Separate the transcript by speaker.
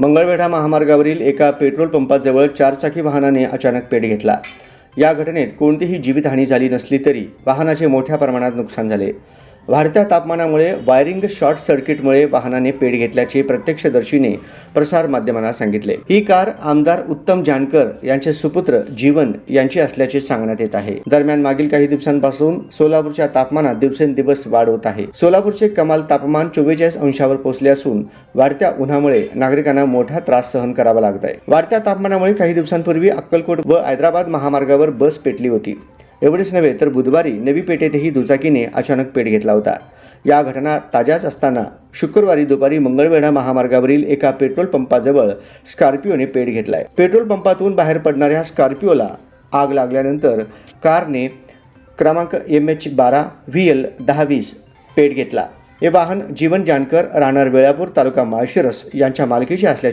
Speaker 1: मंगळवेढा महामार्गावरील एका पेट्रोल पंपाजवळ चारचाकी वाहनाने अचानक पेट घेतला। या घटनेत कोणतीही जीवितहानी झाली नसली तरी वाहनाचे मोठ्या प्रमाणात नुकसान झाले। वाढत्या तापमानामुळे वायरिंग शॉर्ट सर्किटमुळे वाहनाने पेट घेतल्याचे प्रत्यक्षदर्शीने प्रसार माध्यमांना सांगितले। ही कार आमदार उत्तम जानकर यांचे सुपुत्र जीवन यांची असल्याचे सांगण्यात येत आहे। दरम्यान मागील काही दिवसांपासून सोलापूरच्या तापमानात दिवसेंदिवस वाढ होत आहे। सोलापूरचे कमाल तापमान 44 अंशावर पोहोचले असून वाढत्या उन्हामुळे नागरिकांना मोठा त्रास सहन करावा लागत आहे। वाढत्या तापमानामुळे काही दिवसांपूर्वी अक्कलकोट व हैदराबाद महामार्गावर बस पेटली होती। एवढेच नव्हे तर बुधवारी नवी पेठेतही दुचाकीने अचानक पेट घेतला होता। या घटना ताज्याच असताना शुक्रवारी दुपारी मंगळवेढा महामार्गावरील एका पेट्रोल पंपाजवळ स्कॉर्पिओने पेट घेतलाय। पेट्रोल पंपातून बाहेर पडणाऱ्या स्कॉर्पिओला आग लागल्यानंतर कारने क्रमांक MH12 VL 1020 पेट घेतला। हे वाहन जीवन जानकर राहणार वेळापूर तालुका माळशिरस यांच्या मालकीचे असल्याचे